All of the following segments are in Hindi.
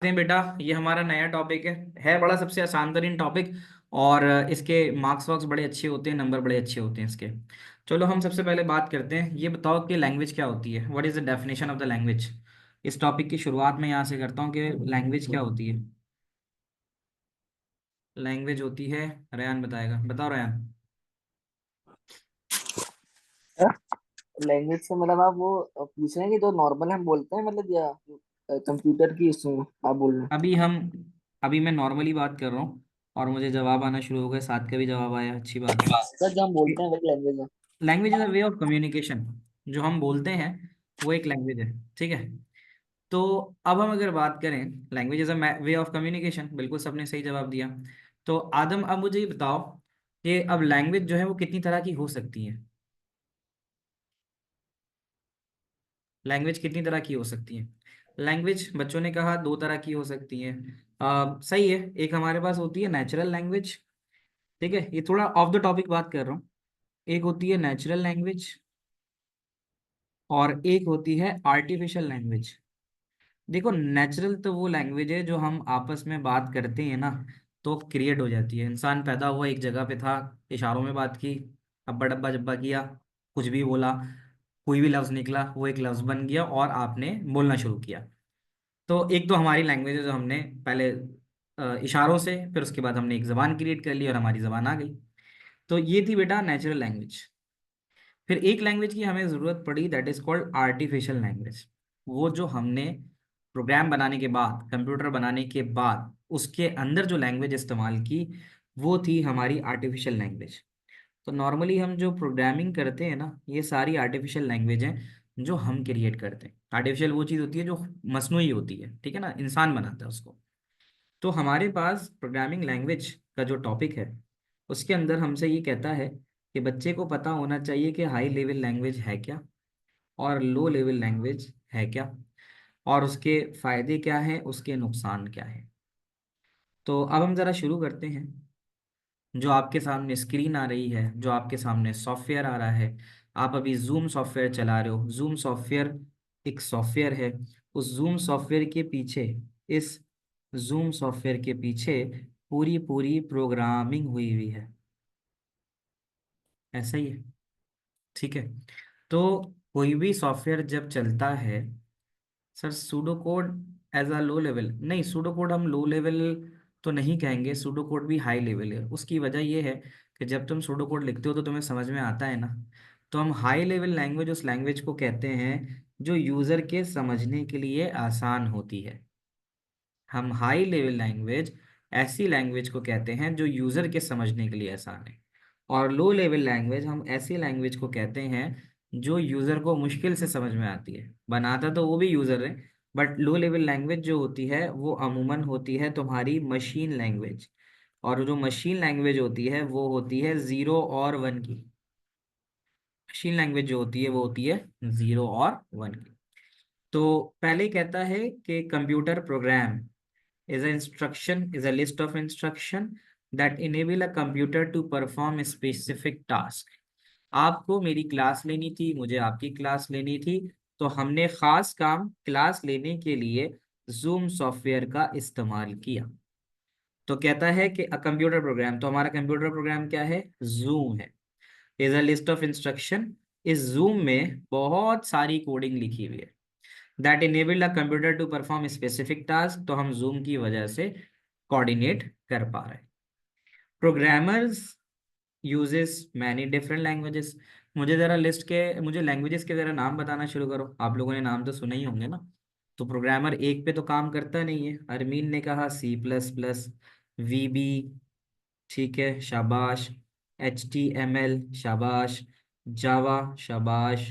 हैं बेटा। ये हमारा नया टॉपिक है बड़ा सबसे आसान तरीन टॉपिक। और इसके मार्क्स वार्क्स बड़े अच्छे होते हैं, नंबर बड़े अच्छे होते हैं इसके। चलो हम सबसे पहले बात करते हैं, ये बताओ कि लैंग्वेज क्या होती है, what is the definition of the language. इस टॉपिक की शुरुआत मैं यहाँ से करता हूँ कि लैंग्वेज क्या होती है। लैंग्वेज होती है, रेयान बताएगा, बताओ रेयान। लैंग्वेज से मतलब आप वो पूछ रहे हैं कि जो नॉर्मल हम बोलते हैं मतलब या कंप्यूटर की इसमें आप बोल रहे हैं। अभी हम अभी मैं नॉर्मली बात कर रहा हूँ और मुझे जवाब आना शुरू हो गए, साथ का भी जवाब आया, अच्छी बात है। सर जो हम बोलते हैं वही लैंग्वेज है। Language is a way of communication. जो हम बोलते हैं वो एक लैंग्वेज है, ठीक है। तो अब हम अगर बात करें, language is a way of communication, बिल्कुल सबने सही जवाब दिया। तो आदम, अब मुझे ये बताओ कि अब लैंग्वेज जो है वो कितनी तरह की हो सकती है। लैंग्वेज कितनी तरह की हो सकती है। लैंग्वेज बच्चों ने कहा दो तरह की हो सकती है। सही है। एक हमारे पास होती है नेचुरल लैंग्वेज, ठीक है, ये थोड़ा ऑफ द टॉपिक बात कर रहा हूँ। एक होती है नेचुरल लैंग्वेज और एक होती है आर्टिफिशियल लैंग्वेज। देखो, नेचुरल तो वो लैंग्वेज है जो हम आपस में बात करते हैं ना, तो क्रिएट हो जाती है। इंसान पैदा हुआ एक जगह पे था, इशारों में बात की, अब्बा डब्बा जब्बा किया, कुछ भी बोला, कोई भी लफ्ज निकला वो एक लफ्ज बन गया और आपने बोलना शुरू किया। तो एक तो हमारी लैंग्वेज है जो हमने पहले इशारों से, फिर उसके बाद हमने एक जबान क्रिएट कर ली और हमारी जबान आ गई। तो ये थी बेटा नेचुरल लैंग्वेज। फिर एक लैंग्वेज की हमें ज़रूरत पड़ी, that is called artificial language. वो जो हमने प्रोग्राम बनाने के बाद, कंप्यूटर बनाने के बाद उसके अंदर जो लैंग्वेज इस्तेमाल की, वो थी हमारी आर्टिफिशियल लैंग्वेज। तो नॉर्मली हम जो प्रोग्रामिंग करते हैं ना, ये सारी आर्टिफिशियल लैंग्वेज हैं जो हम क्रिएट करते हैं। आर्टिफिशियल वो चीज़ होती है जो मसनूई होती है, ठीक है ना, इंसान बनाता है उसको। तो हमारे पास प्रोग्रामिंग लैंग्वेज का जो टॉपिक है, उसके अंदर हमसे ये कहता है कि बच्चे को पता होना चाहिए कि हाई लेवल लैंग्वेज है क्या और लो लेवल लैंग्वेज है क्या, और उसके फायदे क्या हैं, उसके नुकसान क्या हैं। तो अब हम ज़रा शुरू करते हैं। जो आपके सामने स्क्रीन आ रही है, जो आपके सामने सॉफ्टवेयर आ रहा है, आप अभी जूम सॉफ्टवेयर चला रहे हो। जूम सॉफ्टवेयर एक सॉफ्टवेयर है। उस जूम सॉफ्टवेयर के पीछे, इस जूम सॉफ्टवेयर के पीछे पूरी पूरी प्रोग्रामिंग हुई हुई है। ऐसा ही है, ठीक है। तो कोई भी सॉफ्टवेयर जब चलता है, sir pseudo code as a low level नहीं, सूडो कोड हम लो लेवल तो नहीं कहेंगे, सूडो कोड भी हाई लेवल है। उसकी वजह ये है कि जब तुम सूडो कोड लिखते हो तो तुम्हें समझ में आता है ना। तो हम हाई लेवल लैंग्वेज उस लैंग्वेज को कहते हैं जो यूज़र के समझने के लिए आसान होती है। हम हाई लेवल लैंग्वेज ऐसी लैंग्वेज को कहते हैं जो यूज़र के समझने के लिए आसान है। और लो लेवल लैंग्वेज हम ऐसी लैंग्वेज को कहते हैं जो यूज़र को मुश्किल से समझ में आती है। बनाता तो वो भी यूज़र है, बट लो लेवल लैंग्वेज जो होती है वो अमूमन होती है तुम्हारी मशीन लैंग्वेज। और जो मशीन लैंग्वेज होती है वो होती है ज़ीरो और वन की। मशीन लैंग्वेज जो होती है वो होती है ज़ीरो और वन की। तो पहले कहता है कि computer program is a list of instruction that enable a computer to perform a specific task। आपको मेरी क्लास लेनी थी, मुझे आपकी क्लास लेनी थी, तो हमने खास काम क्लास लेने के लिए जूम सॉफ्टवेयर का इस्तेमाल किया। तो कहता है कि अ कंप्यूटर प्रोग्राम, तो हमारा कंप्यूटर प्रोग्राम क्या है, जूम है। Is a list of instruction, इस जूम में बहुत सारी कोडिंग लिखी हुई है that enabled a computer to perform specific task. तो हम जूम की वजह से कोऑर्डिनेट कर पा रहे हैं। Programmers uses many different languages. मुझे लैंग्वेजेस के जरा नाम बताना शुरू करो। आप लोगों ने नाम तो सुने ही होंगे ना। तो प्रोग्रामर एक पे तो काम करता नहीं है। अरमीन ने कहा C++, VB, ठीक है, शाबाश। HTML, शाबाश। जावा, शाबाश।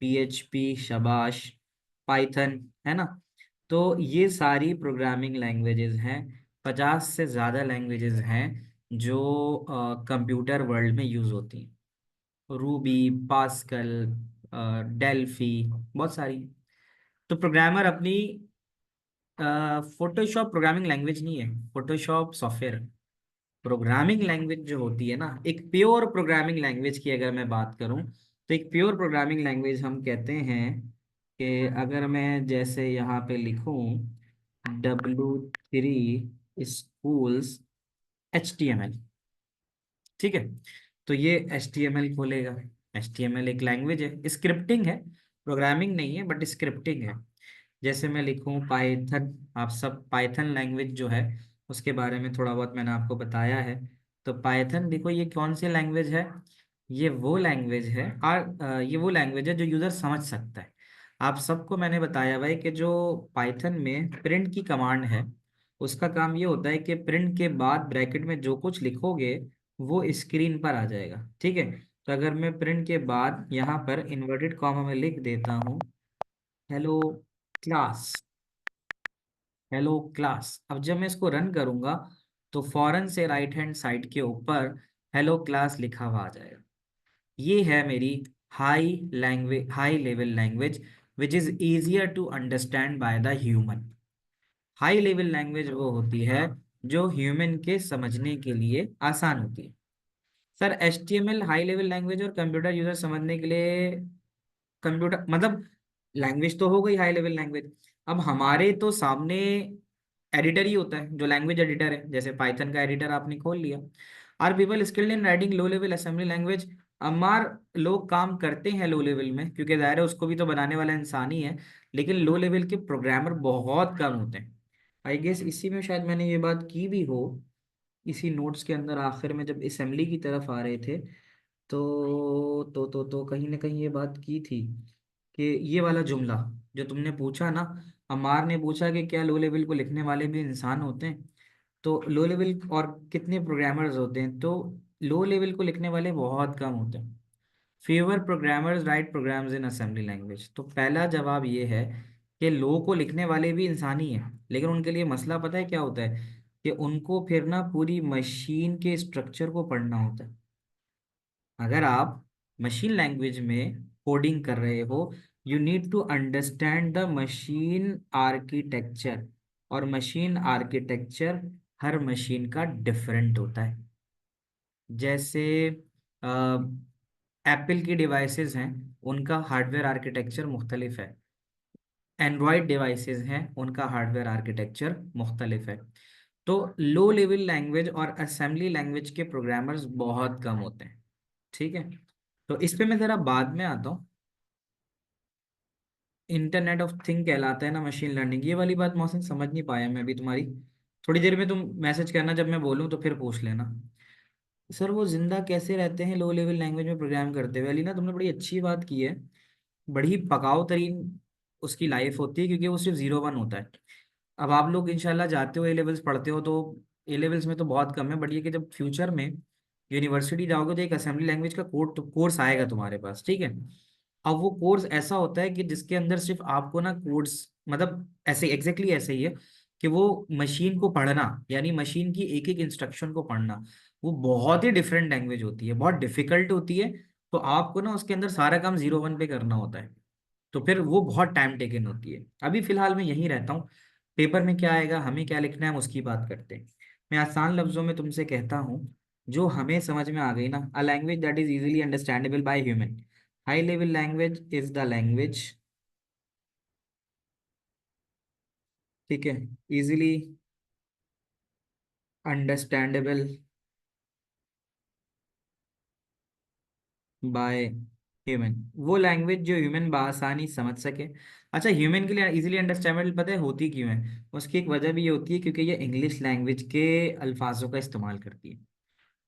PHP, शाबाश। पाइथन, है ना। तो ये सारी प्रोग्रामिंग लैंग्वेजेस हैं। 50 से ज़्यादा लैंग्वेजेस हैं जो कंप्यूटर वर्ल्ड में यूज़ होती हैं। रूबी, पास्कल, डेल्फी, बहुत सारी। तो प्रोग्रामर अपनी, फोटोशॉप प्रोग्रामिंग लैंग्वेज नहीं है, फोटोशॉप सॉफ्टवेयर। प्रोग्रामिंग लैंग्वेज जो होती है ना, एक प्योर प्रोग्रामिंग लैंग्वेज की अगर मैं बात करूं, तो एक प्योर प्रोग्रामिंग लैंग्वेज हम कहते हैं कि अगर मैं जैसे यहाँ पे लिखूं W3 schools HTML। ठीक है, तो ये HTML खोलेगा। HTML एक लैंग्वेज है, स्क्रिप्टिंग है, प्रोग्रामिंग नहीं है बट स्क्रिप्टिंग है। जैसे मैं लिखूं पाइथन, आप सब पाइथन लैंग्वेज जो है उसके बारे में थोड़ा बहुत मैंने आपको बताया है। तो पाइथन देखो ये कौन सी लैंग्वेज है, ये वो लैंग्वेज है, और ये वो लैंग्वेज है जो यूज़र समझ सकता है। आप सबको मैंने बताया भाई कि जो पाइथन में प्रिंट की कमांड है, उसका काम ये होता है कि प्रिंट के बाद ब्रैकेट में जो कुछ लिखोगे वो स्क्रीन पर आ जाएगा। ठीक है, तो अगर मैं प्रिंट के बाद यहाँ पर इन्वर्टेड कॉमा में लिख देता हूँ हेलो क्लास, हेलो क्लास, अब जब मैं इसको रन करूंगा तो फौरन से राइट हैंड साइड के ऊपर हेलो क्लास लिखा हुआ आ जाएगा। ये है मेरी high level language which is easier to understand by the human. High level language वो होती है जो ह्यूमन के समझने के लिए आसान होती है। Sir HTML high level language और कंप्यूटर यूजर समझने के लिए, कंप्यूटर मतलब लैंग्वेज तो हो गई हाई लेवल लैंग्वेज, अब हमारे तो सामने एडिटर ही होता है जो लैंग्वेज एडिटर है, जैसे पाइथन का एडिटर आपने खोल लिया। Are people skilled in writing low level assembly language. हमार लोग काम करते हैं लो लेवल में क्योंकि जाहिर है उसको भी तो बनाने वाला इंसान ही है, लेकिन लो लेवल के प्रोग्रामर बहुत कम होते हैं। आई गेस इसी में शायद मैंने ये बात की भी हो, इसी नोट्स के अंदर आखिर में जब असेंबली की तरफ आ रहे थे तो कहीं ना कहीं ये बात की थी कि ये वाला जुमला जो तुमने पूछा ना, अमार ने पूछा कि क्या लो लेवल को लिखने वाले भी इंसान होते हैं, तो लो लेवल और कितने प्रोग्रामर्स होते हैं, तो लो लेवल को लिखने वाले बहुत कम होते हैं। Fewer programmers write programs in assembly language, तो पहला जवाब ये है कि लो को लिखने वाले भी इंसान ही हैं, लेकिन उनके लिए मसला पता है क्या होता है कि उनको फिर ना पूरी मशीन के स्ट्रक्चर को पढ़ना होता है। अगर आप मशीन लैंग्वेज में कोडिंग कर रहे हो, you need to understand the machine architecture, और मशीन आर्किटेक्चर हर मशीन का डिफरेंट होता है। जैसे एप्पल की डिवाइसेस हैं, उनका हार्डवेयर आर्किटेक्चर मुख्तलिफ है। एंड्रॉयड डिवाइसेस हैं, उनका हार्डवेयर आर्किटेक्चर मुख्तलिफ है। तो लो लेवल लैंग्वेज और असेंबली लैंग्वेज के प्रोग्रामर्स बहुत कम होते हैं। ठीक है, तो इस पे मैं जरा बाद में आता हूँ। इंटरनेट ऑफ थिंग कहलाता है ना मशीन लर्निंग, ये वाली बात मौसम समझ नहीं पाया मैं अभी तुम्हारी। थोड़ी देर में तुम मैसेज करना जब मैं बोलूँ तो फिर पूछ लेना। सर वो जिंदा कैसे रहते हैं लो लेवल लैंग्वेज में प्रोग्राम करते हुए, अली ना तुमने बड़ी अच्छी बात की है। बड़ी पकाऊ तरीन उसकी लाइफ होती है क्योंकि वो सिर्फ 0-1 होता है। अब आप लोग इंशाल्लाह जाते हो ए लेवल्स पढ़ते हो, तो ए लेवल्स में तो बहुत कम है, बट ये कि जब फ्यूचर में यूनिवर्सिटी जाओगे तो एक असेंबली लैंग्वेज का कोर्स आएगा तुम्हारे पास। ठीक है, अब वो कोर्स ऐसा होता है कि जिसके अंदर सिर्फ आपको ना कोड्स, मतलब ऐसे एग्जैक्टली ऐसे ही है कि वो मशीन को पढ़ना, यानी मशीन की एक एक इंस्ट्रक्शन को पढ़ना, वो बहुत ही डिफरेंट लैंग्वेज होती है, बहुत डिफिकल्ट होती है। तो आपको ना उसके अंदर सारा काम 0-1 पे करना होता है, तो फिर वो बहुत टाइम टेकन होती है। अभी फिलहाल मैं यहीं रहता हूँ, पेपर में क्या आएगा हमें क्या लिखना है हम उसकी बात करते हैं। मैं आसान लफ्जों में तुमसे कहता हूँ, जो हमें समझ में आ गई ना, a language that is easily understandable by human. High level language is the language, ठीक है, इजीली अंडरस्टैंडेबल बाय ह्यूमन, वो लैंग्वेज जो ह्यूमन बआसानी समझ सके। अच्छा, ह्यूमन के लिए इजीली अंडरस्टैंडेबल पता है होती क्यों है? उसकी एक वजह भी ये होती है क्योंकि ये इंग्लिश लैंग्वेज के अल्फाजों का इस्तेमाल करती है।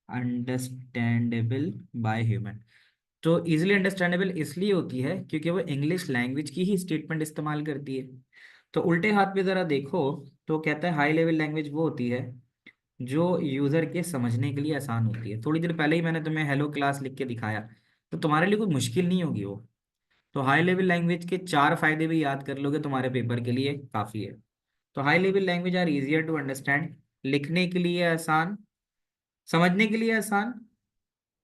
अंडरस्टैंडेबल बाय ह्यूमन, तो इजीली अंडरस्टैंडेबल इसलिए होती है क्योंकि वो इंग्लिश लैंग्वेज की ही स्टेटमेंट इस्तेमाल करती है। तो उल्टे हाथ पे जरा देखो, तो कहता है हाई लेवल लैंग्वेज वो होती है जो यूजर के समझने के लिए आसान होती है। थोड़ी देर पहले ही मैंने तुम्हें हेलो क्लास लिख के दिखाया, तो तुम्हारे लिए कोई मुश्किल नहीं होगी वो। तो हाई लेवल लैंग्वेज के 4 फायदे भी याद कर लोगे तुम्हारे पेपर के लिए काफी है। तो high level language are easier to understand, लिखने के लिए आसान, समझने के लिए आसान,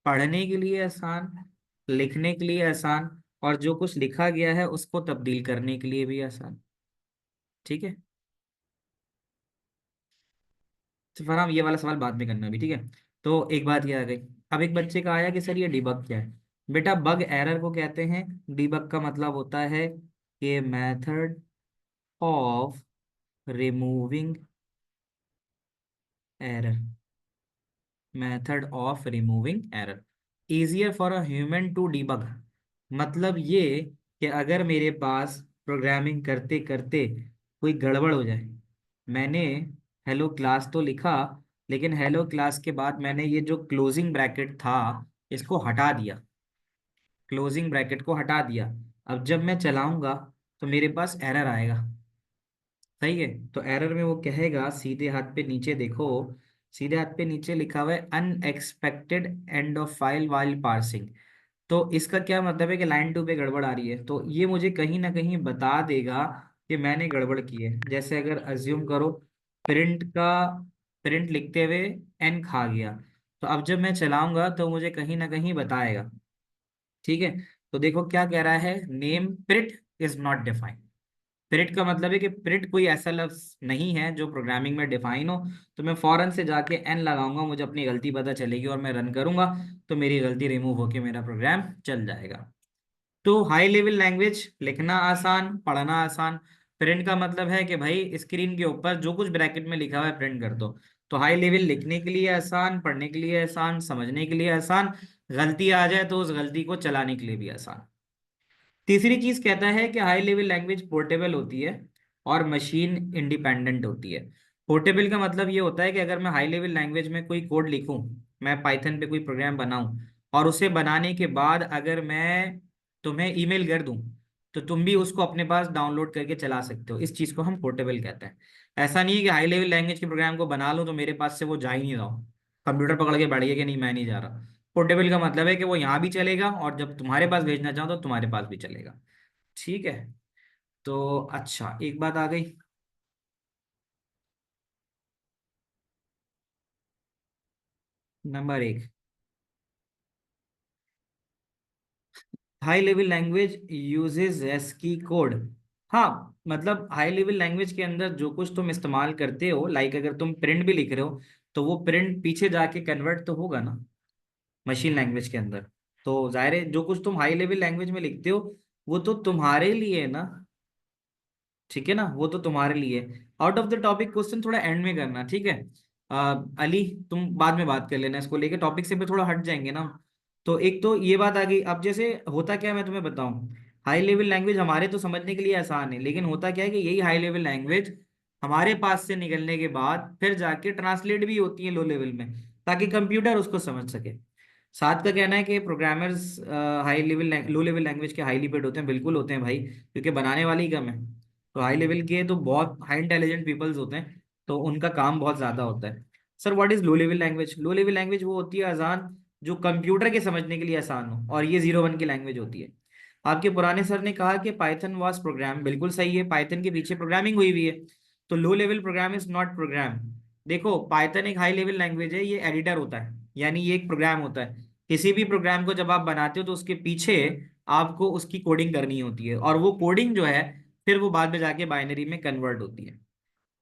पढ़ने के लिए आसान, लिखने के लिए आसान, और जो कुछ लिखा गया है उसको तब्दील करने के लिए भी आसान। ठीक है, तो फरहाम ये वाला सवाल बाद में करना भी, ठीक है। तो एक बात ये आ गई, अब एक बच्चे का आया कि सर ये डिबग क्या है। बेटा बग एरर को कहते हैं, डिबग का मतलब होता है कि method of removing error, method of removing error, easier for a human to debug. मतलब ये कि अगर मेरे पास प्रोग्रामिंग करते करते कोई गड़बड़ हो जाए, मैंने हेलो क्लास तो लिखा, लेकिन हेलो क्लास के बाद मैंने ये जो क्लोजिंग ब्रैकेट था इसको हटा दिया, क्लोजिंग ब्रैकेट को हटा दिया। अब जब मैं चलाऊंगा तो मेरे पास एरर आएगा। सही है, तो एरर में वो कहेगा, सीधे हाथ पे नीचे देखो, सीधे हाथ पे नीचे लिखा हुआ है unexpected end of file while parsing. तो इसका क्या मतलब है कि लाइन 2 पे गड़बड़ आ रही है, तो ये मुझे कहीं ना कहीं बता देगा कि मैंने गड़बड़ की है। जैसे अगर अज्यूम करो प्रिंट का, प्रिंट लिखते हुए एन खा गया, तो अब जब मैं चलाऊंगा तो मुझे कहीं ना कहीं बताएगा। ठीक है, तो देखो क्या कह रहा है, name print is not defined. Pretty का मतलब है कि प्रिट कोई ऐसा लफ्ज नहीं है जो प्रोग्रामिंग में डिफाइन हो। तो मैं फौरन से जाके एन लगाऊंगा, मुझे अपनी गलती पता चलेगी और मैं रन करूंगा, तो मेरी गलती रिमूव होके मेरा प्रोग्राम चल जाएगा। तो हाई लेवल लैंग्वेज, लिखना आसान, पढ़ना आसान। प्रिंट का मतलब है कि भाई स्क्रीन के ऊपर जो कुछ ब्रैकेट में लिखा हुआ है प्रिंट कर दो। तो हाई लेवल लिखने के लिए आसान, पढ़ने के लिए आसान, समझने के लिए आसान, गलती आ जाए तो उस गलती को चलाने के लिए भी आसान। तीसरी चीज कहता है कि हाई लेवल लैंग्वेज पोर्टेबल होती है और मशीन इंडिपेंडेंट होती है। पोर्टेबल का मतलब ये होता है कि अगर मैं हाई लेवल लैंग्वेज में कोई कोड लिखूं, मैं पाइथन पे कोई प्रोग्राम बनाऊं, और उसे बनाने के बाद अगर मैं तुम्हें ईमेल कर दूं, तो तुम भी उसको अपने पास डाउनलोड करके चला सकते हो। इस चीज को हम पोर्टेबल कहते हैं। ऐसा नहीं है कि हाई लेवल लैंग्वेज के प्रोग्राम को बना लो तो मेरे पास से वो जा ही नहीं रहा हो, कंप्यूटर पकड़ के बैठ गया कि नहीं मैं नहीं जा रहा। पोर्टेबल का मतलब है कि वो यहाँ भी चलेगा और जब तुम्हारे पास भेजना चाहो तो तुम्हारे पास भी चलेगा। ठीक है, तो अच्छा एक बात आ गई। नंबर एक, high level language uses ASCII code. हाँ, मतलब हाई लेवल लैंग्वेज के अंदर जो कुछ तुम इस्तेमाल करते हो, लाइक अगर तुम प्रिंट भी लिख रहे हो, तो वो प्रिंट पीछे जाके कन्वर्ट तो होगा ना मशीन लैंग्वेज के अंदर। तो जाहिर है जो कुछ तुम हाई लेवल लैंग्वेज में लिखते हो वो तो तुम्हारे लिए है ना। ठीक है ना, वो तो तुम्हारे लिए। Out of the topic question थोड़ा एंड में करना, ठीक है। अली, तुम बाद में बात कर लेना इसको लेके, टॉपिक से पे थोड़ा हट जाएंगे ना। तो एक तो ये बात आ गई। अब जैसे होता क्या है मैं तुम्हें बताऊं, हाई लेवल लैंग्वेज हमारे तो समझने के लिए आसान है, लेकिन होता क्या है कि यही हाई लेवल लैंग्वेज हमारे पास से निकलने के बाद फिर जाके ट्रांसलेट भी होती है लो लेवल में, ताकि कंप्यूटर उसको समझ सके। साथ का कहना है कि programmers high level low level language के हाईली पेड होते हैं, बिल्कुल होते हैं भाई, क्योंकि बनाने वाले ही कम है। तो हाई लेवल के तो बहुत हाई इंटेलिजेंट पीपल्स होते हैं, तो उनका काम बहुत ज्यादा होता है। Sir what is low level language? Low level language वो होती है आसान, जो कंप्यूटर के समझने के लिए आसान हो, और ये 0 1 की लैंग्वेज होती है। आपके पुराने सर ने कहा कि पाइथन वाज प्रोग्राम, बिल्कुल सही है, पाइथन के पीछे प्रोग्रामिंग हुई हुई है। तो low level program is not program. देखो पाइथन एक हाई लेवल लैंग्वेज है, ये एडिटर होता है, यानी ये एक प्रोग्राम होता है। किसी भी प्रोग्राम को जब आप बनाते हो तो उसके पीछे आपको उसकी कोडिंग करनी होती है, और वो कोडिंग जो है फिर वो बाद में जाके बाइनरी में कन्वर्ट होती है।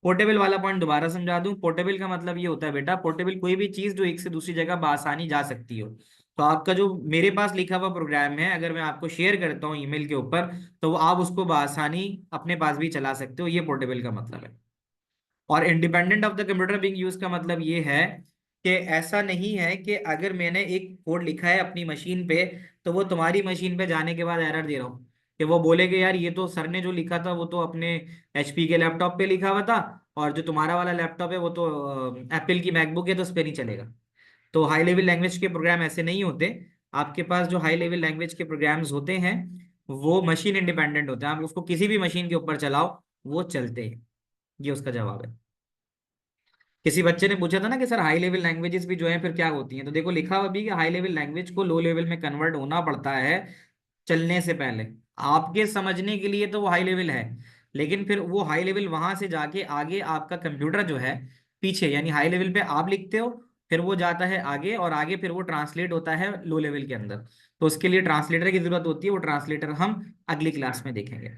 पोर्टेबल वाला पॉइंट दोबारा समझा दूं, पोर्टेबल का मतलब ये होता है बेटा, पोर्टेबल कोई भी चीज जो एक से दूसरी जगह बआसानी जा सकती हो। तो आपका जो मेरे पास लिखा हुआ प्रोग्राम है, अगर मैं आपको शेयर करता हूँ ईमेल के ऊपर, तो वो आप उसको बआसानी अपने पास भी चला सकते हो, ये पोर्टेबल का मतलब है। और independent of the computer Bing use का मतलब ये है कि ऐसा नहीं है कि अगर मैंने एक कोड लिखा है अपनी मशीन पे, तो वो तुम्हारी मशीन पे जाने के बाद एरर दे रहा हूँ, कि वो बोलेगे यार ये तो सर ने जो लिखा था वो तो अपने एचपी के लैपटॉप पे लिखा हुआ था, और जो तुम्हारा वाला लैपटॉप है वो तो एप्पल की मैकबुक है, तो उस पर नहीं चलेगा। तो हाई लेवल लैंग्वेज के प्रोग्राम ऐसे नहीं होते। आपके पास जो हाई लेवल लैंग्वेज के प्रोग्राम्स होते हैं वो मशीन इंडिपेंडेंट होते हैं, आप उसको किसी भी मशीन के ऊपर चलाओ वो चलते हैं। ये उसका जवाब है। किसी बच्चे ने पूछा था ना कि सर हाई लेवल लैंग्वेजेस भी जो है फिर क्या होती हैं, तो देखो लिखा हुआ भी कि हाई लेवल लैंग्वेज को लो लेवल में कन्वर्ट होना पड़ता है चलने से पहले। आपके समझने के लिए तो वो हाई लेवल है, लेकिन फिर वो हाई लेवल वहां से जाके आगे आपका कंप्यूटर जो है पीछे, यानी हाई लेवल पे आप लिखते हो, फिर वो जाता है आगे, और आगे फिर वो ट्रांसलेट होता है लो लेवल के अंदर। तो उसके लिए ट्रांसलेटर की जरूरत होती है, वो ट्रांसलेटर हम अगली क्लास में देखेंगे।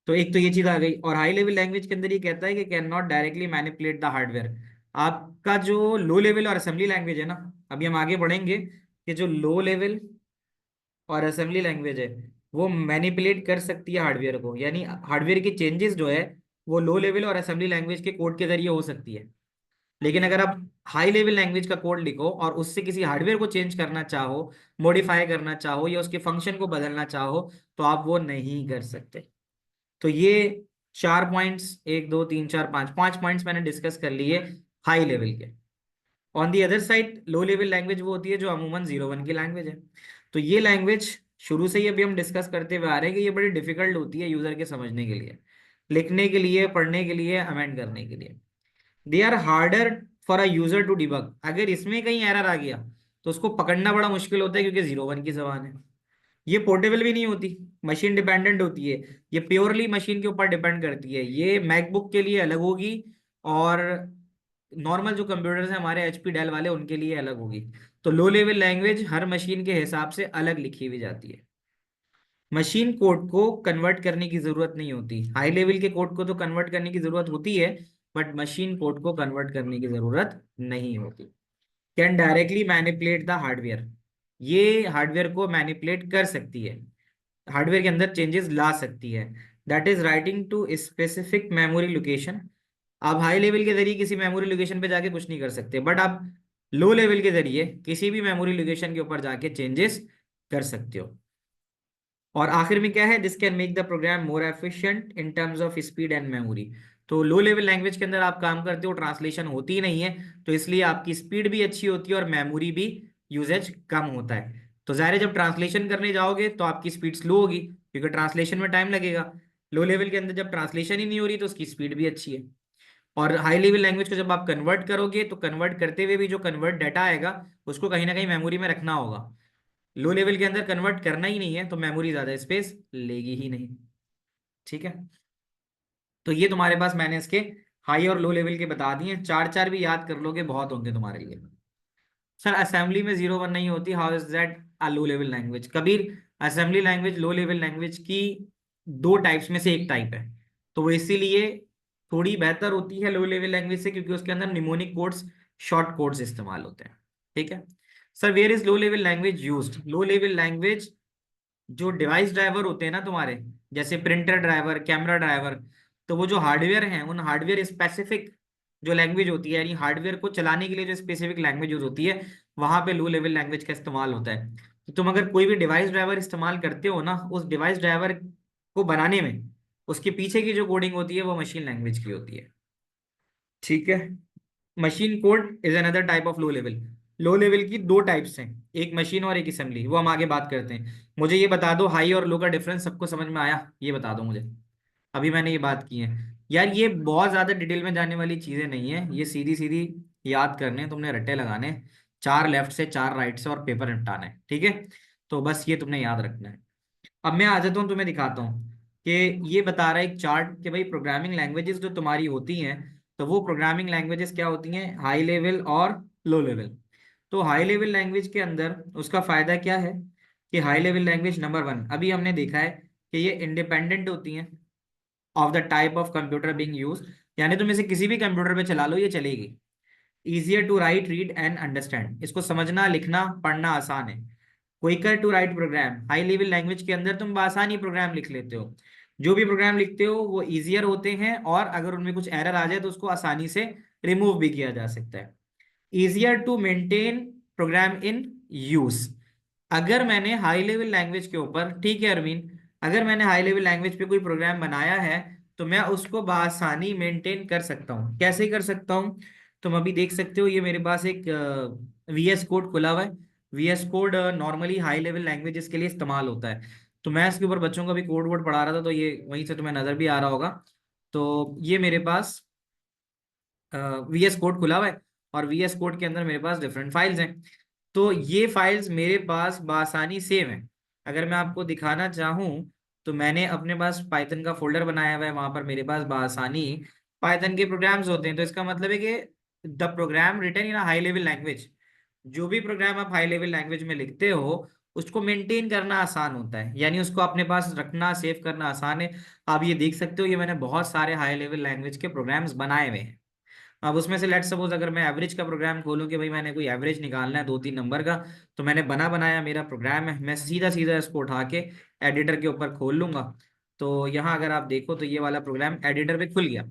तो एक तो ये चीज आ गई। और हाई लेवल लैंग्वेज के अंदर ये कहता है कि can not directly manipulate the hardware. आपका जो लो लेवल और असेंबली लैंग्वेज है ना, अभी हम आगे बढ़ेंगे कि जो लो लेवल और असेंबली लैंग्वेज है वो मैनिपुलेट कर सकती है हार्डवेयर को, यानी हार्डवेयर के चेंजेस जो है वो लो लेवल और असेंबली लैंग्वेज के कोड के जरिए हो सकती है। लेकिन अगर आप हाई लेवल लैंग्वेज का कोड लिखो और उससे किसी हार्डवेयर को चेंज करना चाहो, मॉडिफाई करना चाहो या उसके फंक्शन को बदलना चाहो, तो आप वो नहीं कर सकते। तो ये 4 पॉइंट्स, 1 2 3 4 5 5 पॉइंट्स मैंने डिस्कस कर लिए हाई लेवल के। On the other side low level language वो होती है जो अमूमन 0 1 की लैंग्वेज है। तो ये लैंग्वेज शुरू से ही अभी हम डिस्कस करते हुए आ रहे हैं कि ये बड़ी डिफिकल्ट होती है यूजर के समझने के लिए, लिखने के लिए, पढ़ने के लिए, अमेंड करने के लिए। They are harder for a user to debug. अगर इसमें कहीं एरर आ गया तो उसको पकड़ना बड़ा मुश्किल होता है, क्योंकि 0 1 की जबान है। ये पोर्टेबल भी नहीं होती, मशीन डिपेंडेंट होती है। ये प्योरली मशीन के ऊपर डिपेंड करती है। ये मैकबुक के लिए अलग होगी और नॉर्मल जो कंप्यूटर्स हैं हमारे एचपी डेल वाले, उनके लिए अलग होगी। तो लो लेवल लैंग्वेज हर मशीन के हिसाब से अलग लिखी हुई जाती है। मशीन कोड को कन्वर्ट करने की जरूरत नहीं होती। हाई लेवल के कोड को तो कन्वर्ट करने की जरूरत होती है, बट मशीन कोड को कन्वर्ट करने की जरूरत नहीं होती। Can directly manipulate the hardware. ये हार्डवेयर को मैनिपुलेट कर सकती है, हार्डवेयर के अंदर चेंजेस ला सकती है। That is writing to specific memory location. आप हाई लेवल के जरिए किसी मेमोरी लोकेशन पे जाके कुछ नहीं कर सकते, बट आप लो लेवल के जरिए किसी भी मेमोरी लोकेशन के ऊपर जाके चेंजेस कर सकते हो। और आखिर में क्या है, this can make the program more efficient in terms of speed and memory. तो लो लेवल लैंग्वेज के अंदर आप काम करते हो, ट्रांसलेशन होती ही नहीं है, तो इसलिए आपकी स्पीड भी अच्छी होती है और मेमोरी भी यूजेज कम होता है। तो ज़ाहिर है जब ट्रांसलेशन करने जाओगे तो आपकी स्पीड स्लो होगी, क्योंकि ट्रांसलेशन में टाइम लगेगा। लो लेवल के अंदर जब ट्रांसलेशन ही नहीं हो रही तो उसकी स्पीड भी अच्छी है। और हाई लेवल लैंग्वेज को जब आप कन्वर्ट करोगे तो कन्वर्ट करते हुए भी जो कन्वर्ट डाटा आएगा उसको कहीं ना कहीं मेमोरी में रखना होगा। लो लेवल के अंदर कन्वर्ट करना ही नहीं है तो मेमोरी ज्यादा स्पेस लेगी ही नहीं। ठीक है। तो ये तुम्हारे पास मैंने इसके हाई और लो लेवल के बता दिए, चार चार भी याद कर लोगे बहुत होंगे तुम्हारे लिए। सर असेंबली में 0 1 नहीं होती, how is that a low level language? Kabir, assembly language low level language की दो टाइप्स में से एक टाइप है। तो वो इसीलिए थोड़ी बेहतर होती है लो लेवल लैंग्वेज से, क्योंकि उसके अंदर निमोनिक कोड्स, शॉर्ट कोड्स इस्तेमाल होते हैं। ठीक है। Sir where is low level language used? Low level language जो डिवाइस ड्राइवर होते हैं ना तुम्हारे, जैसे प्रिंटर ड्राइवर, कैमरा ड्राइवर, तो वो जो हार्डवेयर हैं उन हार्डवेयर स्पेसिफिक जो लैंग्वेज होती है, यानी हार्डवेयर को चलाने के लिए जो स्पेसिफिक लैंग्वेज यूज होती है, वहां पे लो लेवल लैंग्वेज का इस्तेमाल होता है। तो तुम अगर कोई भी डिवाइस ड्राइवर इस्तेमाल करते हो ना, उस डिवाइस ड्राइवर को बनाने में उसके पीछे की जो कोडिंग होती है वो मशीन लैंग्वेज की होती है। ठीक है। Machine code is another type of low level. Low level की दो टाइप्स हैं, एक मशीन और एक असेंबली, वो हम आगे बात करते हैं। मुझे ये बता दो, हाई और लो का डिफरेंस सबको समझ में आया? ये बता दो मुझे। अभी मैंने ये बात की है यार, ये बहुत ज्यादा डिटेल में जाने वाली चीजें नहीं है, ये सीधी सीधी याद करने हैं, तुमने रट्टे लगाने हैं, 4 लेफ्ट से 4 राइट से और पेपर निपटाना है। ठीक है। तो बस ये तुमने याद रखना है। अब मैं आ जाता हूँ, तुम्हें दिखाता हूँ कि ये बता रहा है एक चार्ट कि भाई प्रोग्रामिंग लैंग्वेजेस जो तुम्हारी होती हैं, तो वो प्रोग्रामिंग लैंग्वेजेस क्या होती हैं, हाई लेवल और लो लेवल। तो हाई लेवल लैंग्वेज के अंदर उसका फायदा क्या है कि high level language number one, अभी हमने देखा है कि ये इंडिपेंडेंट होती हैं of the type of computer being use. यानी तुम इसे किसी भी कंप्यूटर पे चला लो ये चलेगी। Easier to write, read and understand, इसको समझना, लिखना, पढ़ना आसान है। Quicker to write program, high level language के अंदर तुम आसानी प्रोग्राम लिख लेते हो। जो भी प्रोग्राम लिखते हो वो इजियर होते हैं, और अगर उनमें कुछ एरर आ जाए तो उसको आसानी से रिमूव भी किया जा सकता है। Easier to maintain program in use. अगर मैंने हाई लेवल लैंग्वेज के ऊपर, ठीक है अरमीन, अगर मैंने हाई लेवल लैंग्वेज पे कोई प्रोग्राम बनाया है तो मैं उसको बआसानी मेंटेन कर सकता हूँ। कैसे कर सकता हूँ? तुम अभी देख सकते हो, ये मेरे पास एक वीएस कोड खुला हुआ है। VS code normally high level languages के लिए इस्तेमाल होता है। तो मैं इसके ऊपर बच्चों को भी कोड वोड पढ़ा रहा था, तो ये वहीं से तुम्हें नजर भी आ रहा होगा। तो ये मेरे पास वीएस कोड खुला हुआ है, और वीएस कोड के अंदर मेरे पास डिफरेंट फाइल्स हैं। तो ये फाइल्स मेरे पास बआसानी सेव हैं। अगर मैं आपको दिखाना चाहूँ तो मैंने अपने पास पाइथन का फोल्डर बनाया हुआ है, वहां पर मेरे पास बआसानी पाइथन के प्रोग्राम्स होते हैं। तो इसका मतलब है कि the program written in high level language, जो भी प्रोग्राम आप हाई लेवल लैंग्वेज में लिखते हो उसको मेंटेन करना आसान होता है, यानी उसको अपने पास रखना, सेव करना आसान है। आप ये देख सकते हो, ये मैंने बहुत सारे हाई लेवल लैंग्वेज के प्रोग्राम्स बनाए हुए हैं। अब उसमें से लेट सपोज अगर मैं एवरेज का प्रोग्राम खोलूं कि भाई मैंने कोई एवरेज निकालना है 2 3 नंबर का, तो मैंने बना बनाया मेरा प्रोग्राम है, मैं सीधा सीधा इसको उठा के एडिटर के ऊपर खोल लूंगा। तो यहाँ अगर आप देखो तो ये वाला प्रोग्राम एडिटर पे खुल गया,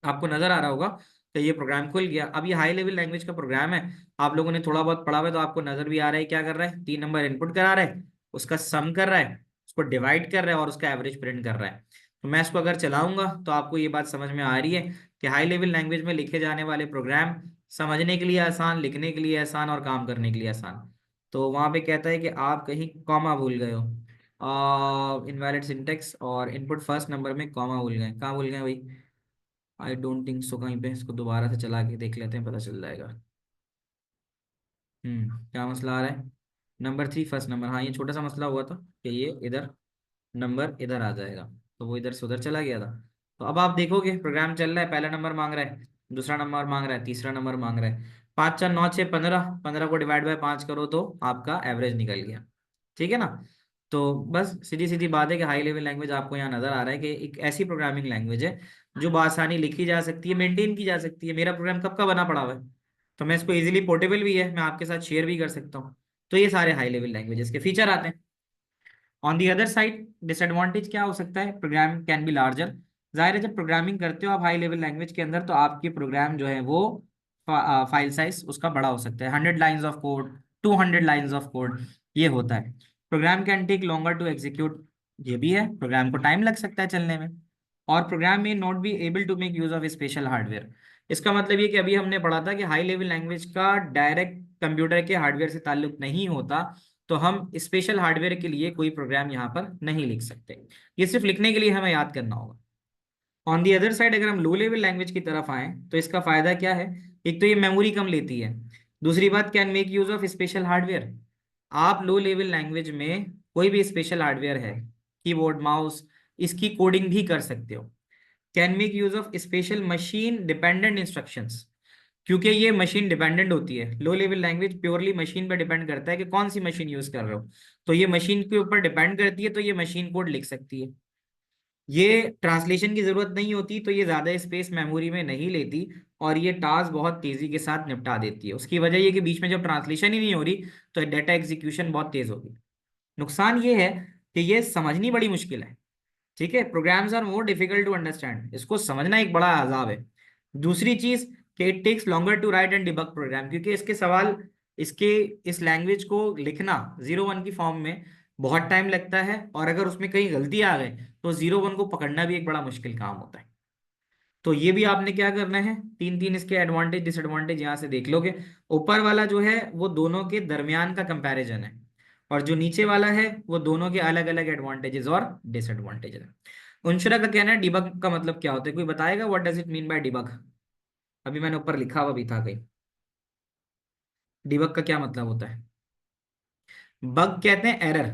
आपको नजर आ रहा होगा कि ये प्रोग्राम खुल गया। अब ये हाई लेवल लैंग्वेज का प्रोग्राम है, आप लोगों ने थोड़ा बहुत पढ़ा हुआ है तो आपको नजर भी आ रहा है क्या कर रहा है, 3 नंबर इनपुट करा रहा है, उसका सम कर रहा है, उसको डिवाइड कर रहा है और उसका एवरेज प्रिंट कर रहा है। तो मैं इसको अगर चलाऊंगा तो आपको ये बात समझ में आ रही है कि हाई लेवल लैंग्वेज में लिखे जाने वाले प्रोग्राम समझने के लिए आसान, लिखने के लिए आसान और काम करने के लिए आसान। तो वहां पे कहता है कि आप कहीं कॉमा भूल गए हो, इनवैलिड सिंटेक्स, और इनपुट फर्स्ट नंबर में कॉमा भूल गए, कहाँ भूल गए भाई? आई डोंट थिंक सो, कहीं पे इसको दोबारा से चला के देख लेते हैं, पता चल जाएगा। क्या मसला आ रहा है? नंबर 3 फर्स्ट नंबर, हाँ ये छोटा सा मसला हुआ था कि ये इधर नंबर इधर आ जाएगा, तो वो इधर से उधर चला गया था। तो अब आप देखोगे प्रोग्राम चल रहा है, पहला नंबर मांग रहा है, दूसरा नंबर मांग रहा है, तीसरा नंबर मांग रहा है। 5 4 9 6 15, 15 को डिवाइड बाय 5 करो तो आपका एवरेज निकल गया। ठीक है ना? तो बस सीधी सीधी बात है कि हाई लेवल लैंग्वेज आपको यहाँ नजर आ रहा है कि एक ऐसी प्रोग्रामिंग लैंग्वेज है जो बआसानी लिखी जा सकती है, मेंटेन की जा सकती है। मेरा प्रोग्राम कब का बना पड़ा हुआ है, तो मैं इसको इजीली पोर्टेबल भी है, मैं आपके साथ शेयर भी कर सकता हूँ। तो ये सारे हाई लेवल लैंग्वेजेस के फीचर आते हैं। On the other side disadvantage क्या हो सकता है? Program can be larger. जाहिर है जब प्रोग्रामिंग करते हो आप हाई लेवल लैंग्वेज के अंदर, तो आपकी प्रोग्राम जो है वो फाइल साइज उसका बड़ा हो सकता है, 100 lines of code, 200 lines of code, ये होता है। Program can take longer to execute, ये भी है, प्रोग्राम को टाइम लग सकता है चलने में। और program may not be able to make use of special hardware. इसका मतलब ये कि अभी हमने पढ़ा था कि हाई लेवल लैंग्वेज का डायरेक्ट कंप्यूटर के हार्डवेयर से ताल्लुक नहीं होता, तो हम स्पेशल हार्डवेयर के लिए कोई प्रोग्राम यहाँ पर नहीं लिख सकते, ये सिर्फ लिखने के लिए हमें याद करना होगा। ऑन दी अदर साइड अगर हम लो लेवल लैंग्वेज की तरफ आए तो इसका फायदा क्या है? एक तो ये मेमोरी कम लेती है, दूसरी बात can make use of special hardware. आप लो लेवल लैंग्वेज में कोई भी स्पेशल हार्डवेयर है, कीबोर्ड माउस, इसकी कोडिंग भी कर सकते हो। Can make use of special machine dependent instructions, क्योंकि ये मशीन डिपेंडेंट होती है। लो लेवल लैंग्वेज प्योरली मशीन पर डिपेंड करता है कि कौन सी मशीन यूज कर रहे हो, तो ये मशीन के ऊपर डिपेंड करती है, तो ये मशीन कोड लिख सकती है। ये ट्रांसलेशन की जरूरत नहीं होती, तो ये ज्यादा स्पेस मेमोरी में नहीं लेती, और ये टास्क बहुत तेजी के साथ निपटा देती है। उसकी वजह ये कि बीच में जब ट्रांसलेशन ही नहीं हो रही तो डाटा एग्जीक्यूशन बहुत तेज होगी। नुकसान ये है कि ये समझनी बड़ी मुश्किल है। ठीक है, programs are more difficult to understand, इसको समझना एक बड़ा अजाब है। दूसरी चीज कि it takes longer to write and debug program, क्योंकि इसके सवाल, इसके इस लैंग्वेज को लिखना 0 1 की फॉर्म में बहुत टाइम लगता है, और अगर उसमें कहीं गलती आ गई तो 0 1 को पकड़ना भी एक बड़ा मुश्किल काम होता है। तो ये भी आपने क्या करना है, तीन तीन इसके एडवांटेज डिसएडवांटेज यहाँ से देख लोगे। ऊपर वाला जो है वो दोनों के दरमियान का कंपैरिजन है, और जो नीचे वाला है वो दोनों के अलग अलग एडवांटेजेस और डिसएडवांटेजेस है। उनशरा का कहना है डिबग का मतलब क्या होता है, कोई बताएगा what does it mean by debug? अभी मैंने ऊपर लिखा हुआ भी था कहीं, डिबग का क्या मतलब होता है? बग कहते हैं एरर,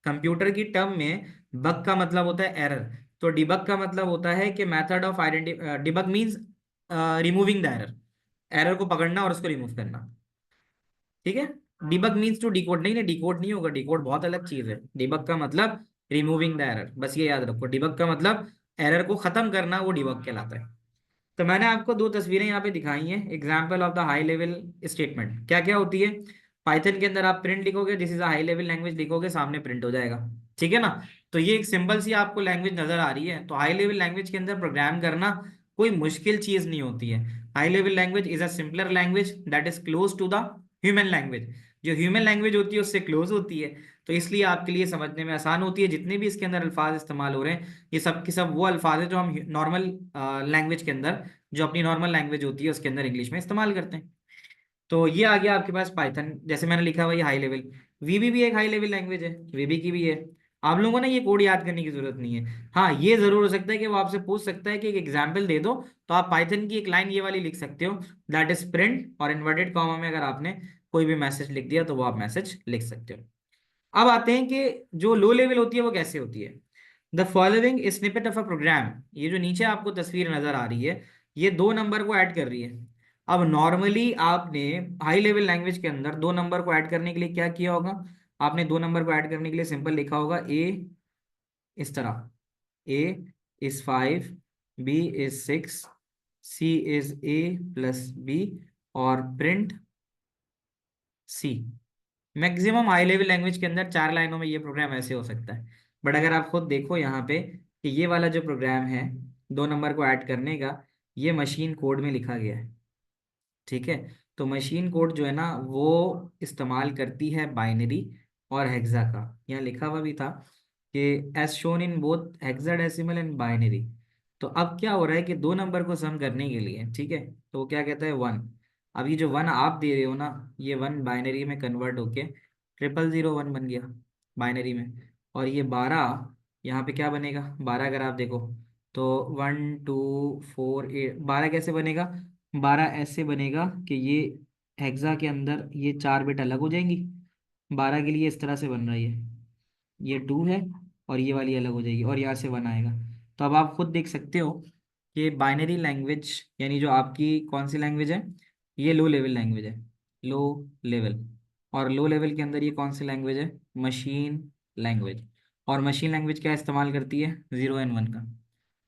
कंप्यूटर की टर्म में बग का मतलब होता है एरर। तो डिबग का मतलब होता है कि method of identify, debug means removing the error, error को पकड़ना और उसको रिमूव करना। ठीक है, डिबग मींस टू डिकोड, नहीं नहीं डिकोड नहीं होगा, डिकोड बहुत अलग चीज है। डिबग का मतलब रिमूविंग द एरर, बस ये याद रखो, डिबग का मतलब एरर को खत्म करना, वो डिबग कहलाता है। तो मैंने आपको दो तस्वीरें यहाँ पे दिखाई हैं, example of the high level statement क्या क्या होती है। पाइथन के अंदर आप प्रिंट लिखोगे, this is a high level language लिखोगे, सामने प्रिंट हो जाएगा। ठीक है ना? तो ये एक सिंपल सी आपको लैंग्वेज नजर आ रही है। तो हाई लेवल लैंग्वेज के अंदर प्रोग्राम करना कोई मुश्किल चीज नहीं होती है। High level language is a simpler language that is close to the human language, जो ह्यूमन लैंग्वेज होती है उससे क्लोज होती है। तो इसलिए आपके लिए समझने में आसान होती है। जितने भी इसके अंदर अल्फाज इस्तेमाल हो रहे हैं, ये सब के सब वो अल्फाज है जो हम नॉर्मल लैंग्वेज के अंदर, जो अपनी नॉर्मल लैंग्वेज होती है उसके अंदर इंग्लिश में इस्तेमाल करते हैं। तो ये आ गया आपके पास पाइथन, जैसे मैंने लिखा हुआ ये हाई लेवल। वीबी भी एक हाई लेवल लैंग्वेज है, वीबी की भी है। आप लोगों ने ये कोड याद करने की जरूरत नहीं है। हाँ ये जरूर हो सकता है कि वो आपसे पूछ सकता है कि एक एग्जाम्पल दे दो, तो आप पाइथन की एक लाइन ये वाली लिख सकते हो, दैट इज प्रिंट, और इन्वर्टेड कॉमा में अगर आपने कोई भी मैसेज लिख दिया तो वो आप मैसेज लिख सकते हो। अब आते हैं कि जो लो लेवल होती है वो कैसे होती है। The following snippet of a program, ये जो नीचे आपको तस्वीर नजर आ रही है, ये 2 नंबर को ऐड कर रही है। अब नॉर्मली आपने हाई लेवल लैंग्वेज के अंदर 2 नंबर को ऐड करने के लिए क्या किया होगा? आपने 2 नंबर को ऐड करने के लिए सिंपल लिखा होगा ए, इस तरह, A is 5, B is 6, C is A plus B, और print C. Maximum high level language के अंदर 4 लाइनों में ये प्रोग्राम ऐसे हो सकता है। बट अगर आप खुद देखो यहाँ पे कि ये वाला जो प्रोग्राम है 2 नंबर को ऐड करने का, ये मशीन कोड में लिखा गया है। ठीक है। तो मशीन कोड जो है ना वो इस्तेमाल करती है बाइनरी और हेक्सा का। यहाँ लिखा हुआ भी था कि as shown in both hexadecimal and binary. तो अब क्या हो रहा है कि 2 नंबर को सम करने के लिए, ठीक है, तो वो क्या कहता है 1। अब ये जो 1 आप दे रहे हो ना, ये 1 बाइनरी में कन्वर्ट होके 00001 बन गया बाइनरी में। और ये 12 यहाँ पे क्या बनेगा, 12 अगर आप देखो तो 1 2 4 8, 12 कैसे बनेगा, 12 ऐसे बनेगा कि ये हेक्सा के अंदर ये 4 बिट अलग हो जाएंगी। 12 के लिए इस तरह से बन रहा है ये 2 है, और ये वाली अलग हो जाएगी और यहाँ से 1 आएगा। तो अब आप खुद देख सकते हो कि बाइनरी लैंग्वेज, यानी जो आपकी कौन सी लैंग्वेज है, ये लो लेवल लैंग्वेज है, लो लेवल। और लो लेवल के अंदर ये कौन सी लैंग्वेज है, मशीन लैंग्वेज। और मशीन लैंग्वेज क्या इस्तेमाल करती है, 0 एंड 1 का।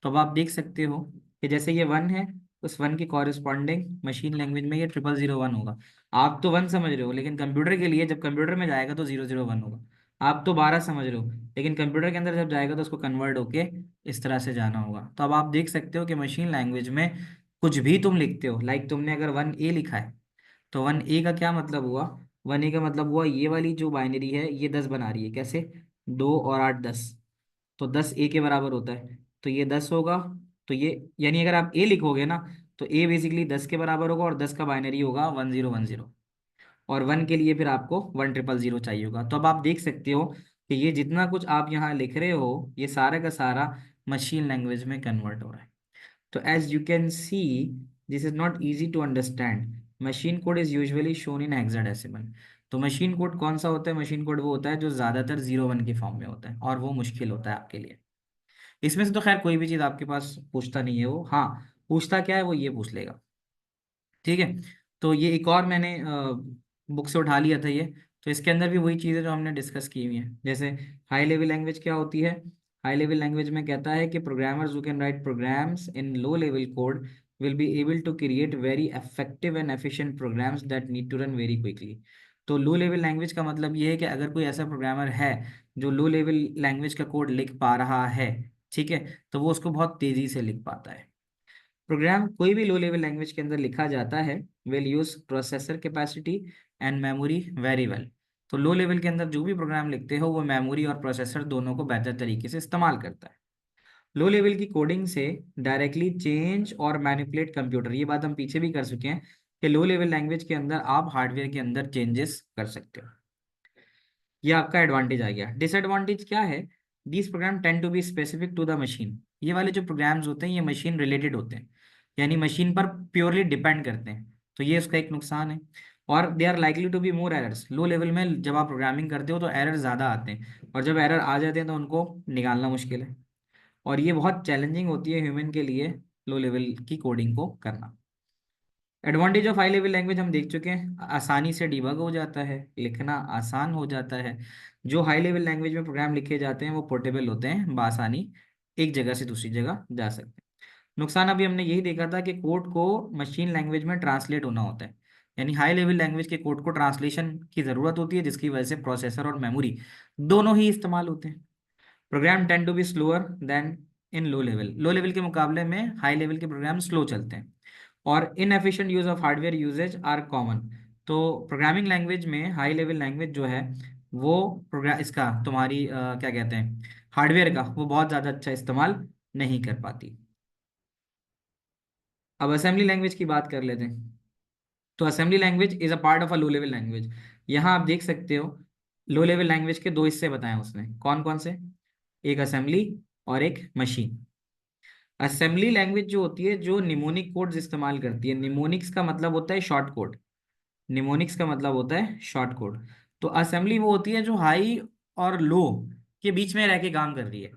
तो अब आप देख सकते हो कि जैसे ये 1 है, उस 1 की कॉरेस्पॉन्डिंग मशीन लैंग्वेज में ये 00001 होगा। आप तो 1 समझ रहे हो, लेकिन कंप्यूटर के लिए जब कंप्यूटर में जाएगा तो 001 होगा। आप तो 12 समझ रहे हो, लेकिन कंप्यूटर के अंदर जब जाएगा तो उसको कन्वर्ट होके इस तरह से जाना होगा। तो अब आप देख सकते हो कि मशीन लैंग्वेज में कुछ भी तुम लिखते हो, लाइक तुमने अगर 1A लिखा है, तो 1A का क्या मतलब हुआ, 1A का मतलब हुआ ये वाली जो बाइनरी है ये 10 बना रही है, कैसे, 2 और 8 10, तो 10A के बराबर होता है, तो ये 10 होगा। तो ये यानी अगर आप A लिखोगे ना, तो A बेसिकली 10 के बराबर होगा, और 10 का बाइनरी होगा 1010। और 1 के लिए फिर आपको 10000 चाहिए होगा। तो अब आप देख सकते हो कि ये जितना कुछ आप यहाँ लिख रहे हो, ये सारा का सारा मशीन लैंग्वेज में कन्वर्ट हो रहा है। तो as you can see, this is not easy to understand. Machine code is usually shown in hexadecimal. तो मशीन कोड कौन सा होता है, मशीन कोड वो होता है जो ज्यादातर 0 1 के फॉर्म में होता है, और वो मुश्किल होता है आपके लिए। इसमें से तो खैर कोई भी चीज आपके पास पूछता नहीं है वो, हाँ पूछता क्या है, वो ये पूछ लेगा। ठीक है। तो ये एक और मैंने बुक से उठा लिया था ये। तो इसके अंदर भी वही चीज़ें जो हमने डिस्कस की हुई हैं, जैसे हाई लेवल लैंग्वेज क्या होती है। हाई लेवल लैंग्वेज में कहता है कि programmers who can write programs in low level code will be able to create very effective and efficient programs that need to run very quickly. तो लो लेवल लैंग्वेज का मतलब ये है कि अगर कोई ऐसा प्रोग्रामर है जो लो लेवल लैंग्वेज का कोड लिख पा रहा है, ठीक है, तो वो उसको बहुत तेजी से लिख पाता है। प्रोग्राम कोई भी लो लेवल लैंग्वेज के अंदर लिखा जाता है will use processor capacity and memory very well. तो लो लेवल के अंदर जो भी प्रोग्राम लिखते हो वो मेमोरी और प्रोसेसर दोनों को बेहतर तरीके से इस्तेमाल करता है। लो लेवल की कोडिंग से डायरेक्टली चेंज और मैनिपुलेट कंप्यूटर, ये बात हम पीछे भी कर चुके हैं कि लो लेवल लैंग्वेज के अंदर आप हार्डवेयर के अंदर चेंजेस कर सकते हो। ये आपका एडवांटेज आ गया। डिसएडवांटेज क्या है, these program tend to be specific to the machine. ये वाले जो प्रोग्राम्स होते हैं ये मशीन रिलेटेड होते हैं, यानी मशीन पर प्योरली डिपेंड करते हैं। तो ये उसका एक नुकसान है। और they are likely to be more errors. Low level में जब आप प्रोग्रामिंग करते हो तो एरर ज़्यादा आते हैं, और जब एरर आ जाते हैं तो उनको निकालना मुश्किल है। और ये बहुत चैलेंजिंग होती है ह्यूमन के लिए, लो लेवल की कोडिंग को करना। Advantage of high level language हम देख चुके हैं, आसानी से डिबग हो जाता है, लिखना आसान हो जाता है। जो हाई लेवल लैंग्वेज में प्रोग्राम लिखे जाते हैं वो पोर्टेबल होते हैं, बआसानी एक जगह से दूसरी जगह जा सकते हैं। नुकसान अभी हमने यही देखा था कि कोड को मशीन लैंग्वेज में ट्रांसलेट होना होता है, यानी हाई लेवल लैंग्वेज के कोड को ट्रांसलेशन की ज़रूरत होती है, जिसकी वजह से प्रोसेसर और मेमोरी दोनों ही इस्तेमाल होते हैं। Program tend to be slower than in low level. Low level के मुकाबले में हाई लेवल के प्रोग्राम स्लो चलते हैं। और inefficient use of hardware usages are common. तो प्रोग्रामिंग लैंग्वेज में हाई लेवल लैंग्वेज जो है वो प्रोग्राम इसका तुम्हारी क्या कहते हैं, हार्डवेयर का वो बहुत ज़्यादा अच्छा इस्तेमाल नहीं कर पाती। अब असेंबली लैंग्वेज की बात कर लेते हैं। तो assembly language is a part of a low level language. यहाँ आप देख सकते हो लो लेवल लैंग्वेज के 2 हिस्से बताए उसने, कौन कौन से, एक असेंबली और एक मशीन। असेंबली लैंग्वेज जो होती है जो निमोनिक कोड्स इस्तेमाल करती है, निमोनिक्स का मतलब होता है शॉर्ट कोड, निमोनिक्स का मतलब होता है शॉर्ट कोड। तो असेंबली वो होती है जो हाई और लो के बीच में रह के काम कर रही है।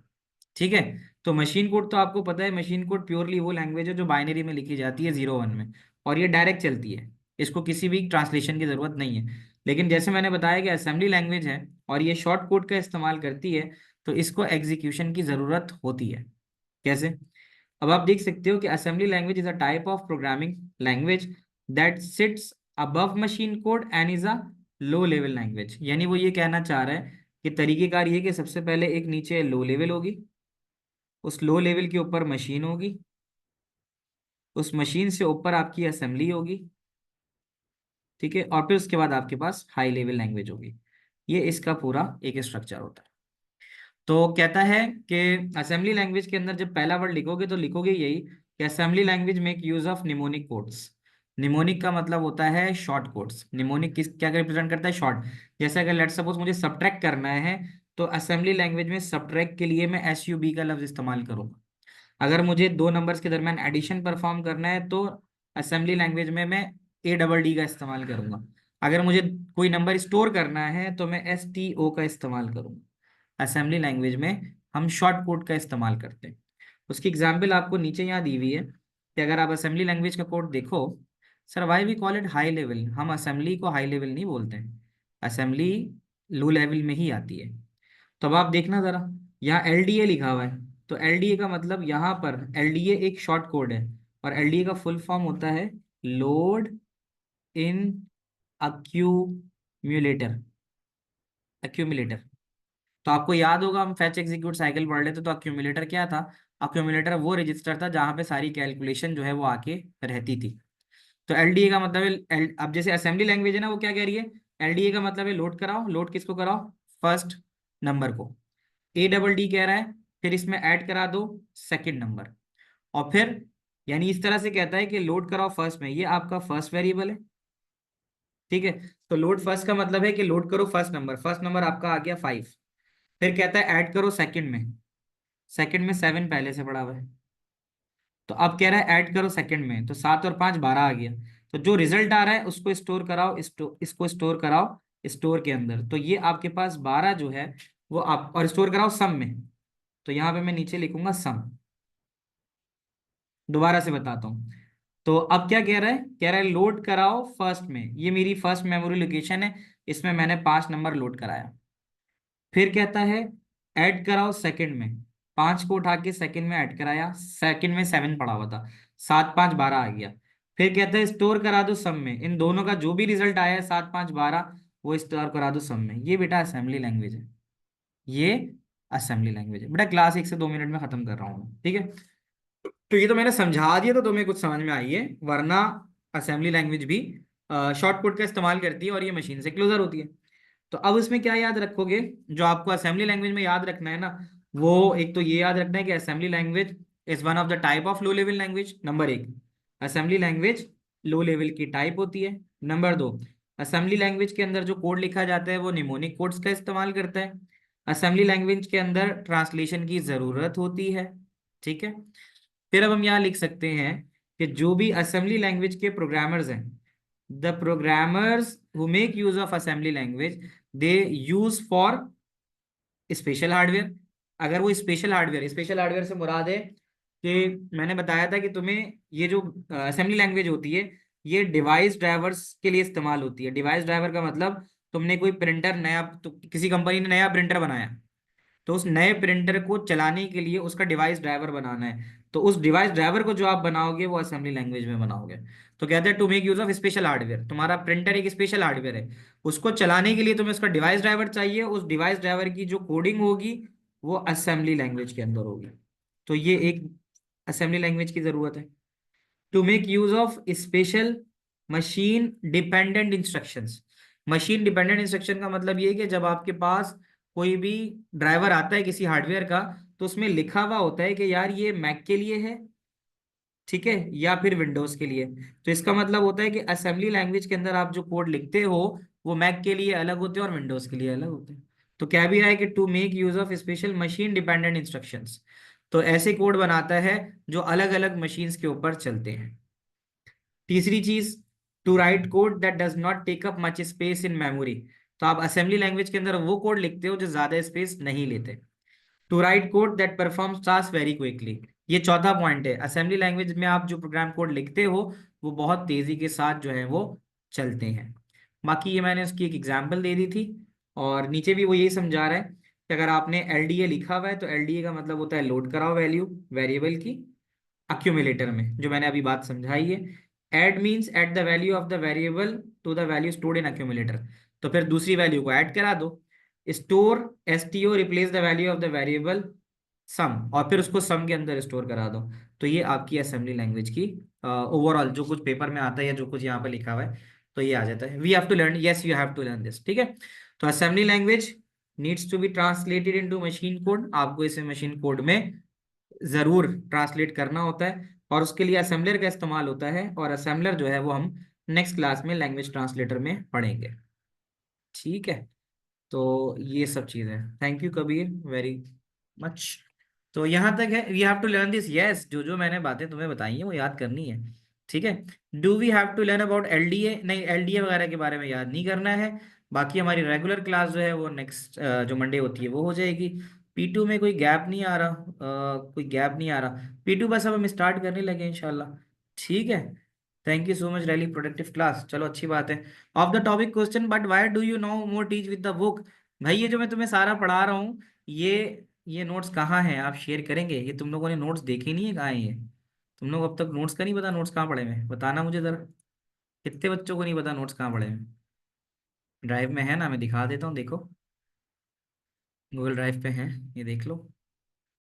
ठीक है। तो मशीन कोड तो आपको पता है, मशीन कोड प्योरली वो लैंग्वेज है जो बाइनरी में लिखी जाती है 0 1 में, और ये डायरेक्ट चलती है, इसको किसी भी ट्रांसलेशन की जरूरत नहीं है। लेकिन जैसे मैंने बताया कि असेंबली लैंग्वेज है और ये शॉर्ट कोड का इस्तेमाल करती है, तो इसको एग्जीक्यूशन की जरूरत होती है। कैसे, अब आप देख सकते हो कि assembly language is a type of programming language that sits above machine code and is a low level language. यानी वो ये कहना चाह रहा है कि तरीकेकार ये कि सबसे पहले एक नीचे लो लेवल होगी, उस लो लेवल के ऊपर मशीन होगी, उस मशीन से ऊपर आपकी असेंबली होगी, ठीक है, और फिर उसके बाद आपके पास हाई लेवल लैंग्वेज होगी। ये इसका पूरा एक स्ट्रक्चर होता है। तो कहता है कि असेंबली लैंग्वेज के अंदर जब पहला वर्ड लिखोगे तो लिखोगे यही कि assembly language make use of mnemonic codes. Mnemonic का मतलब होता है शॉर्ट कोड्स। निमोनिक किस क्या रिप्रेजेंट करता है? शॉर्ट। जैसे अगर लेट सपोज मुझे सब्ट्रैक्ट करना है, तो असेंबली लैंग्वेज में सब्ट्रैक्ट के लिए मैं SUB का लफ्ज इस्तेमाल करूंगा। अगर मुझे दो नंबर्स के दरमियान एडिशन परफॉर्म करना है तो असेंबली लैंग्वेज में मैं ADD का इस्तेमाल करूंगा। अगर मुझे कोई नंबर स्टोर करना है तो मैं STO का इस्तेमाल करूंगा। असेंबली लैंग्वेज में हम शॉर्ट कोड का इस्तेमाल करते हैं। उसकी एग्जाम्पल आपको नीचे यहाँ दी हुई है कि अगर आप असेंबली लैंग्वेज का कोड देखो, sir why we call it high level, हम असेंबली को हाई लेवल नहीं बोलते हैं, असेंबली लो लेवल में ही आती है। तो अब आप देखना जरा, यहाँ LDA लिखा हुआ है, तो LDA का मतलब यहाँ पर LDA एक शॉर्ट कोड है, और LDA का फुल फॉर्म होता है लोड इन अक्यूम्यूलेटर। अक्यूमुलेटर। तो आपको याद होगा हम फेच एग्जीक्यूट साइकिल पढ़ रहे थे, तो अक्यूमुलेटर क्या था? अक्यूमुलेटर वो रजिस्टर था जहाँ पे सारी कैलकुलेशन जो है वो आके रहती थी। तो LDA का मतलब है अब जैसे असेंबली लैंग्वेज है ना, वो क्या कह रही है? LDA का मतलब है लोड कराओ। लोड किसको कराओ? फर्स्ट नंबर को। ADD कह रहा है फिर इसमें ऐड करा दो सेकंड नंबर, और फिर यानी इस तरह से कहता है कि लोड कराओ फर्स्ट में, ये आपका फर्स्ट वेरिएबल है, ठीक है। तो लोड फर्स्ट का मतलब है कि लोड करो फर्स्ट नंबर। फर्स्ट नंबर आपका आ गया 5। फिर कहता है ऐड करो सेकंड में। सेकंड में 7 पहले से पड़ा हुआ है, तो अब कह रहा है ऐड करो सेकंड में, तो 7 और 5 12 आ गया। तो जो रिजल्ट आ रहा है उसको स्टोर कराओ, इसको स्टोर कराओ स्टोर के अंदर। तो ये आपके पास 12 जो है वो आप, और स्टोर कराओ सम में। तो यहाँ पे मैं नीचे लिखूंगा सम। दोबारा से बताता हूँ। तो अब क्या कह रहा है? कह रहा है लोड कराओ फर्स्ट में, ये मेरी फर्स्ट मेमोरी लोकेशन है, इसमें मैंने 5 नंबर लोड कराया। फिर कहता है ऐड कराओ सेकंड में, 5 को उठा के सेकंड में ऐड कराया, सेकंड में 7 पड़ा हुआ था, 7 5 12 आ गया। फिर कहता है स्टोर करा दो सम में, इन दोनों का जो भी रिजल्ट आया है 7 5 12, वो स्टोर करा दो सम में। ये बेटा असेंबली लैंग्वेज है। ये असेंबली लैंग्वेज है बेटा। क्लास 1 से 2 मिनट में खत्म कर रहा हूँ, ठीक है। तो ये तो मैंने समझा दिया तो तुम्हें कुछ समझ में आई है, वरना असेंबली लैंग्वेज भी शॉर्ट कोड का इस्तेमाल करती है और ये मशीन से क्लोजर होती है। तो अब उसमें क्या याद रखोगे? जो आपको असेंबली लैंग्वेज में याद रखना है ना, वो एक तो ये याद रखना है कि assembly language is one of the type of low level language. Number 1, assembly language low level की टाइप होती है। नंबर 2, असेंबली लैंग्वेज के अंदर जो कोड लिखा जाता है वो निमोनिक कोड्स का इस्तेमाल करता है। असेंबली लैंग्वेज के अंदर ट्रांसलेशन की जरूरत होती है, ठीक है। फिर अब हम यहाँ लिख सकते हैं कि जो भी असेंबली लैंग्वेज के प्रोग्रामर्स हैं, the programmers who make use of assembly language they use for special hardware. अगर वो स्पेशल हार्डवेयर से मुराद है कि मैंने बताया था कि तुम्हें ये जो असेंबली लैंग्वेज होती है ये डिवाइस ड्राइवर्स के लिए इस्तेमाल होती है। डिवाइस ड्राइवर का मतलब तुमने कोई प्रिंटर नया, तो किसी कंपनी ने नया प्रिंटर बनाया, तो उस नए प्रिंटर को चलाने के लिए उसका डिवाइस ड्राइवर बनाना है। तो उस डिवाइस ड्राइवर को जो आप बनाओगे वो असेंबली लैंग्वेज में बनाओगे। तो कहते हैं to make use of special hardware. तुम्हारा प्रिंटर एक स्पेशल हार्डवेयर है, उसको चलाने के लिए तुम्हें उसका डिवाइस ड्राइवर चाहिए। उस डिवाइस ड्राइवर की जो कोडिंग होगी वो असेंबली लैंग्वेज के अंदर होगी। तो ये एक असेंबली लैंग्वेज की जरूरत है। To make use of special machine dependent instructions. Machine dependent instruction का मतलब ये है कि जब आपके पास कोई भी ड्राइवर आता है किसी हार्डवेयर का, तो उसमें लिखा हुआ होता है कि यार ये मैक के लिए है, ठीक है, या फिर विंडोज के लिए। तो इसका मतलब होता है कि असेंबली लैंग्वेज के अंदर आप जो कोड लिखते हो वो मैक के लिए अलग होते हैं और विंडोज के लिए अलग होते हैं। तो क्या भी रहा है कि to make use of special machine dependent instructions. तो ऐसे कोड बनाता है जो अलग अलग मशीन्स के ऊपर चलते हैं। तीसरी चीज, to write code that does not take up much space in memory. तो आप असेंबली लैंग्वेज के अंदर वो कोड लिखते हो जो ज्यादा स्पेस नहीं लेते। To write code that performs task very quickly. ये चौथा पॉइंट है, असेंबली लैंग्वेज में आप जो प्रोग्राम कोड लिखते हो वो बहुत तेजी के साथ जो है वो चलते हैं। बाकी ये मैंने उसकी एक एग्जांपल दे दी थी, और नीचे भी वो यही समझा रहा है कि अगर आपने LDA लिखा हुआ है तो LDA का मतलब होता है लोड कराओ वैल्यू वेरिएबल की अक्यूमुलेटर में, जो मैंने अभी बात समझाई है। Add means at the value of the variable to the value stored in accumulator. तो फिर दूसरी वैल्यू को ऐड करा दो। Store, STO replace the value of the variable sum, और फिर उसको सम के अंदर स्टोर करा दो। तो ये आपकी असेंबली लैंग्वेज की ओवरऑल जो कुछ पेपर में आता है या जो कुछ यहाँ पर लिखा हुआ है, तो ये आ जाता है। We have to learn, yes you have to learn this, ठीक है। तो assembly language needs to be translated into machine code, आपको इसे मशीन कोड में जरूर ट्रांसलेट करना होता है, और उसके लिए असेंबलर का इस्तेमाल होता है, और असेंबलर जो है वो हम नेक्स्ट क्लास में लैंग्वेज ट्रांसलेटर में पढ़ेंगे, ठीक है। तो ये सब चीजें, thank you Kabir very much. तो यहाँ तक है, we have to learn this, yes, जो जो मैंने बातें तुम्हें बताई हैं वो याद करनी है, ठीक है। Do we have to learn about LDA, नहीं एलडीए वगैरह के बारे में याद नहीं करना है। बाकी हमारी रेगुलर क्लास जो है वो नेक्स्ट जो मंडे होती है वो हो जाएगी। P2 में कोई गैप नहीं आ रहा, कोई गैप नहीं आ रहा। P2 बस अब हम स्टार्ट करने लगे इंशाल्लाह, ठीक है। Thank you so much rally, productive class, चलो अच्छी बात है। Of the topic question, but why do you know more teach with the book. भाई ये जो मैं तुम्हें सारा पढ़ा रहा हूँ, ये नोट्स कहाँ हैं, आप शेयर करेंगे? ये तुम लोगों ने नोट्स देखे ही नहीं है, कहाँ है ये? तुम लोग अब तक नोट्स का नहीं पता, नोट्स कहाँ पड़े हैं बताना मुझे जरा। कितने बच्चों को नहीं पता नोट्स कहाँ पड़े हैं? ड्राइव में है ना, मैं दिखा देता हूँ, देखो, गूगल ड्राइव पे है, ये देख लो।